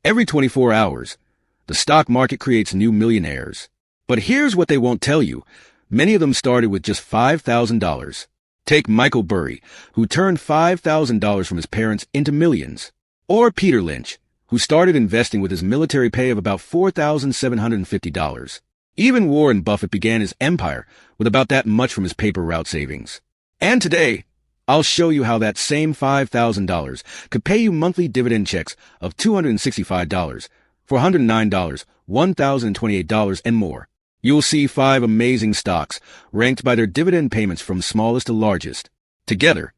Every 24 hours, the stock market creates new millionaires. But here's what they won't tell you. Many of them started with just $5,000. Take Michael Burry, who turned $5,000 from his parents into millions. Or Peter Lynch, who started investing with his military pay of about $4,750. Even Warren Buffett began his empire with about that much from his paper route savings. And today, I'll show you how that same $5,000 could pay you monthly dividend checks of $265, $409, $1,028, and more. You'll see 5 amazing stocks ranked by their dividend payments from smallest to largest. Together,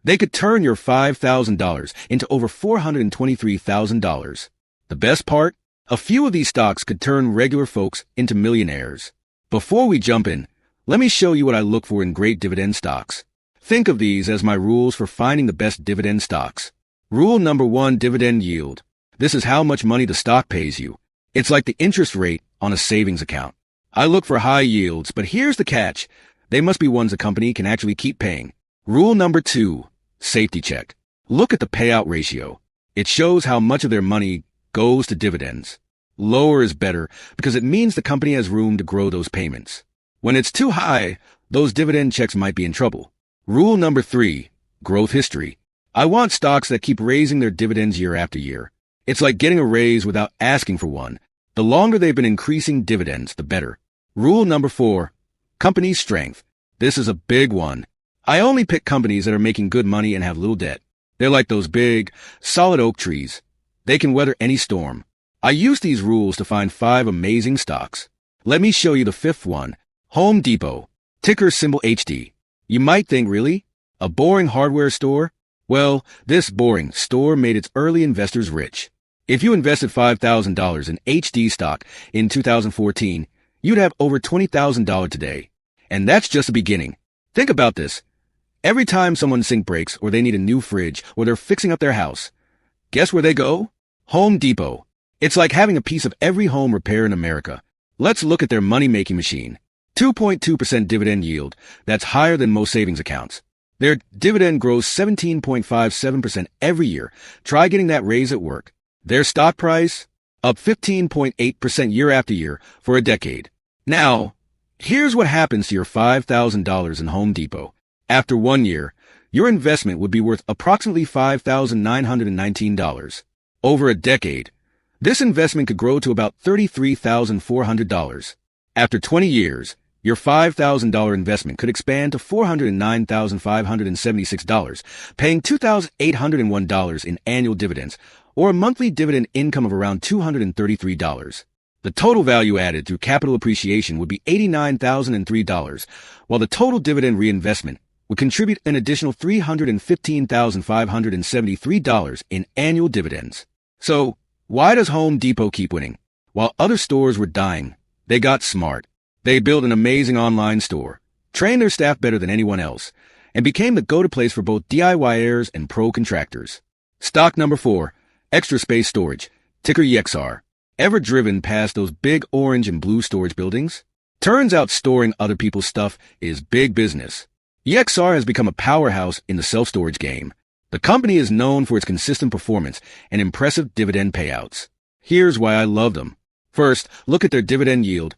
they could turn your $5,000 into over $423,000. The best part? A few of these stocks could turn regular folks into millionaires. Before we jump in, let me show you what I look for in great dividend stocks. Think of these as my rules for finding the best dividend stocks. Rule number 1, dividend yield. This is how much money the stock pays you. It's like the interest rate on a savings account. I look for high yields, but here's the catch. They must be ones a company can actually keep paying. Rule number 2, safety check. Look at the payout ratio. It shows how much of their money goes to dividends. Lower is better because it means the company has room to grow those payments. When it's too high, those dividend checks might be in trouble. Rule number 3, growth history. I want stocks that keep raising their dividends year after year. It's like getting a raise without asking for one. The longer they've been increasing dividends, the better. Rule number 4, company strength. This is a big one. I only pick companies that are making good money and have little debt. They're like those big, solid oak trees. They can weather any storm. I use these rules to find 5 amazing stocks. Let me show you the 5th one, Home Depot, ticker symbol HD. You might think, really? A boring hardware store? Well, this boring store made its early investors rich. If you invested $5,000 in HD stock in 2014, you'd have over $20,000 today. And that's just the beginning. Think about this. Every time someone's sink breaks or they need a new fridge or they're fixing up their house, guess where they go? Home Depot. It's like having a piece of every home repair in America. Let's look at their money-making machine. 2.2% dividend yield. That's higher than most savings accounts. Their dividend grows 17.57% every year. Try getting that raise at work. Their stock price? Up 15.8% year after year for a decade. Now, here's what happens to your $5,000 in Home Depot. After 1 year, your investment would be worth approximately $5,919. Over a decade, this investment could grow to about $33,400. After 20 years, your $5,000 investment could expand to $409,576, paying $2,801 in annual dividends, or a monthly dividend income of around $233. The total value added through capital appreciation would be $89,003, while the total dividend reinvestment would contribute an additional $315,573 in annual dividends. So, why does Home Depot keep winning? While other stores were dying, they got smart. They built an amazing online store, trained their staff better than anyone else, and became the go-to place for both DIYers and pro contractors. Stock number 4, Extra Space Storage, ticker EXR. Ever driven past those big orange and blue storage buildings? Turns out storing other people's stuff is big business. EXR has become a powerhouse in the self-storage game. The company is known for its consistent performance and impressive dividend payouts. Here's why I love them. First, look at their dividend yield.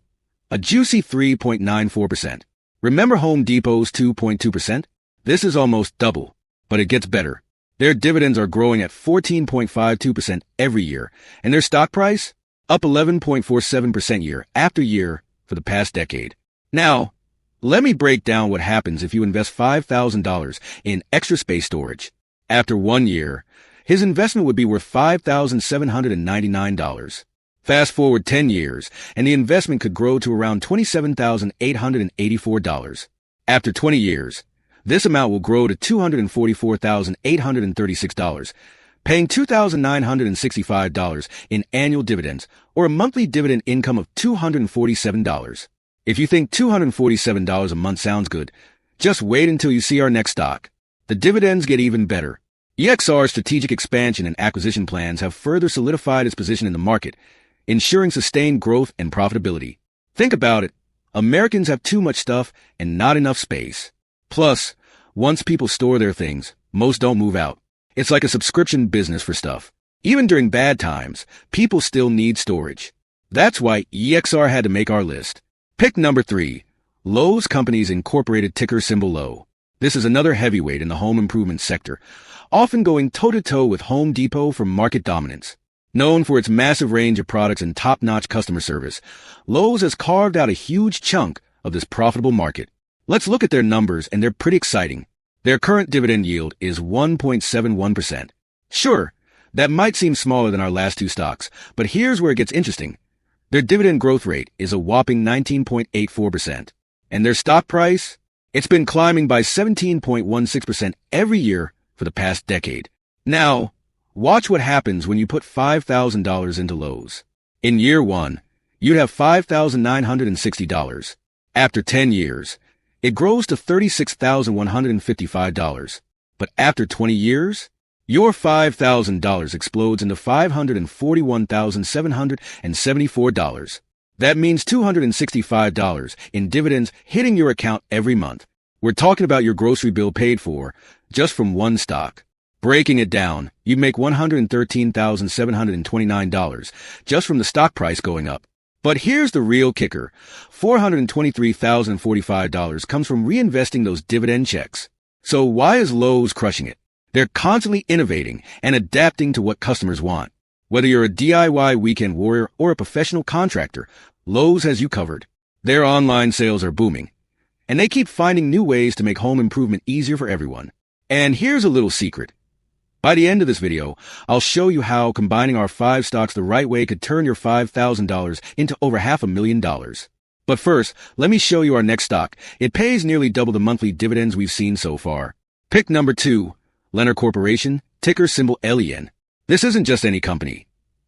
A juicy 3.94%. Remember Home Depot's 2.2%? This is almost double, but it gets better. Their dividends are growing at 14.52% every year, and their stock price? Up 11.47% year after year for the past decade. Now, let me break down what happens if you invest $5,000 in Extra Space Storage. After 1 year, his investment would be worth $5,799. Fast forward 10 years, and the investment could grow to around $27,884. After 20 years, this amount will grow to $244,836, paying $2,965 in annual dividends, or a monthly dividend income of $247. If you think $247 a month sounds good, just wait until you see our next stock. The dividends get even better. EXR's strategic expansion and acquisition plans have further solidified its position in the market, ensuring sustained growth and profitability. Think about it. Americans have too much stuff and not enough space. Plus, once people store their things, most don't move out. It's like a subscription business for stuff. Even during bad times, people still need storage. That's why EXR had to make our list. Pick number 3. Lowe's Companies Incorporated, ticker symbol LO. This is another heavyweight in the home improvement sector, often going toe-to-toe with Home Depot for market dominance. Known for its massive range of products and top-notch customer service, Lowe's has carved out a huge chunk of this profitable market. Let's look at their numbers, and they're pretty exciting. Their current dividend yield is 1.71%. Sure, that might seem smaller than our last two stocks, but here's where it gets interesting. Their dividend growth rate is a whopping 19.84%. And their stock price? It's been climbing by 17.16% every year for the past decade. Now, watch what happens when you put $5,000 into Lowe's. In year 1, you'd have $5,960. After 10 years, it grows to $36,155. But after 20 years, your $5,000 explodes into $541,774. That means $265 in dividends hitting your account every month. We're talking about your grocery bill paid for just from one stock. Breaking it down, you make $113,729 just from the stock price going up. But here's the real kicker. $423,045 comes from reinvesting those dividend checks. So why is Lowe's crushing it? They're constantly innovating and adapting to what customers want. Whether you're a DIY weekend warrior or a professional contractor, Lowe's has you covered. Their online sales are booming, and they keep finding new ways to make home improvement easier for everyone. And here's a little secret. By the end of this video, I'll show you how combining our 5 stocks the right way could turn your $5,000 into over $500,000. But first, let me show you our next stock. It pays nearly double the monthly dividends we've seen so far. Pick number 2, Lennar Corporation, ticker symbol LEN. This isn't just any company.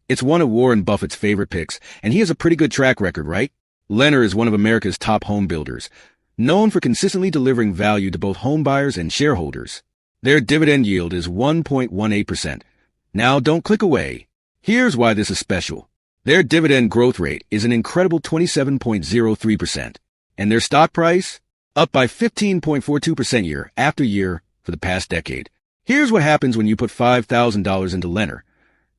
It's one of Warren Buffett's favorite picks, and he has a pretty good track record, right? Lennar is one of America's top home builders, known for consistently delivering value to both home buyers and shareholders. Their dividend yield is 1.18%. Now don't click away. Here's why this is special. Their dividend growth rate is an incredible 27.03%, and their stock price? Up by 15.42% year after year for the past decade. Here's what happens when you put $5,000 into Lennar.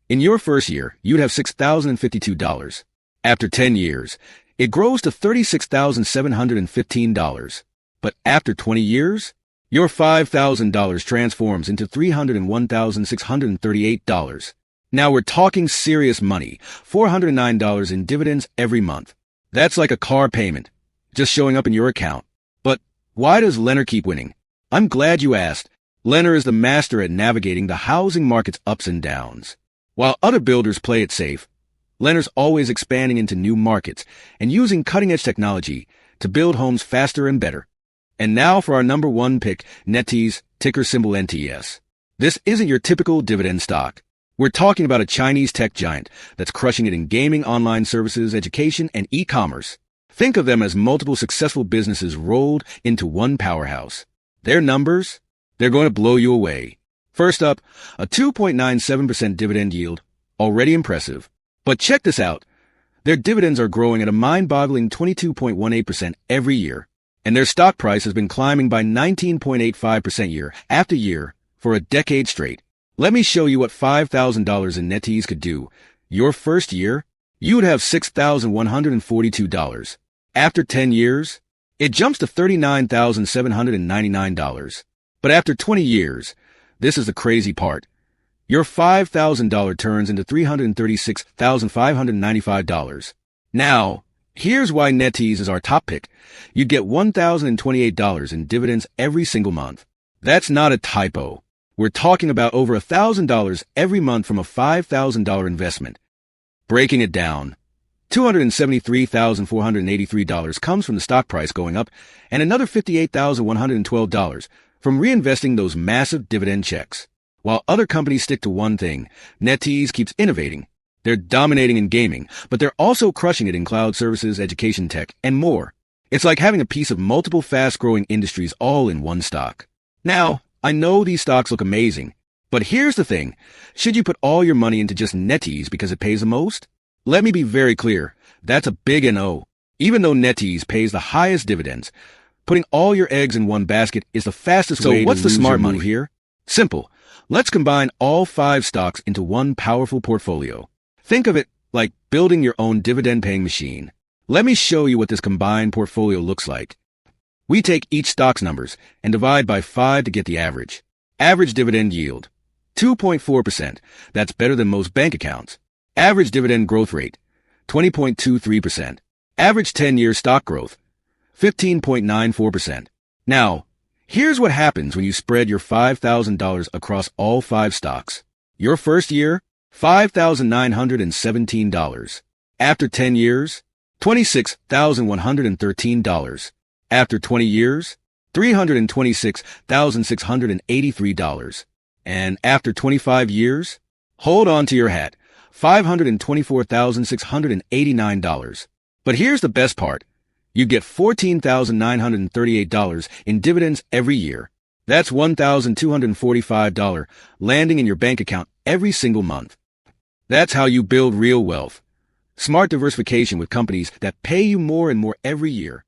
In your first year, you'd have $6,052. After 10 years, it grows to $36,715. But after 20 years, your $5,000 transforms into $301,638. Now we're talking serious money, $409 in dividends every month. That's like a car payment, just showing up in your account. But why does Lennar keep winning? I'm glad you asked. Lennar is the master at navigating the housing market's ups and downs. While other builders play it safe, Lennar's always expanding into new markets and using cutting-edge technology to build homes faster and better. And now for our number 1 pick, NetEase, ticker symbol NTS. This isn't your typical dividend stock. We're talking about a Chinese tech giant that's crushing it in gaming, online services, education, and e-commerce. Think of them as multiple successful businesses rolled into one powerhouse. Their numbers? They're going to blow you away. First up, a 2.97% dividend yield, already impressive. But check this out. Their dividends are growing at a mind-boggling 22.18% every year, and their stock price has been climbing by 19.85% year after year for a decade straight. Let me show you what $5,000 in NetEase could do. Your first year, you would have $6,142. After 10 years, it jumps to $39,799. But after 20 years, this is the crazy part. Your $5,000 turns into $336,595. Now, here's why NetEase is our top pick. You'd get $1,028 in dividends every single month. That's not a typo. We're talking about over $1,000 every month from a $5,000 investment. Breaking it down, $273,483 comes from the stock price going up, and another $58,112 from reinvesting those massive dividend checks. While other companies stick to one thing, NetEase keeps innovating. They're dominating in gaming, but they're also crushing it in cloud services, education tech, and more. It's like having a piece of multiple fast-growing industries all in one stock. Now, I know these stocks look amazing, but here's the thing. Should you put all your money into just NetEase because it pays the most? Let me be very clear. That's a big no. Even though NetEase pays the highest dividends, putting all your eggs in one basket is the fastest way to lose your money. So what's the smart move here? Simple. Let's combine all 5 stocks into one powerful portfolio. Think of it like building your own dividend-paying machine. Let me show you what this combined portfolio looks like. We take each stock's numbers and divide by 5 to get the average. Average dividend yield, 2.4%. That's better than most bank accounts. Average dividend growth rate, 20.23%. Average 10-year stock growth, 15.94%. Now, here's what happens when you spread your $5,000 across all 5 stocks. Your first year, $5,917. After 10 years, $26,113. After 20 years, $326,683. And after 25 years, hold on to your hat, $524,689. But here's the best part. You get $14,938 in dividends every year. That's $1,245 landing in your bank account every single month. That's how you build real wealth. Smart diversification with companies that pay you more and more every year.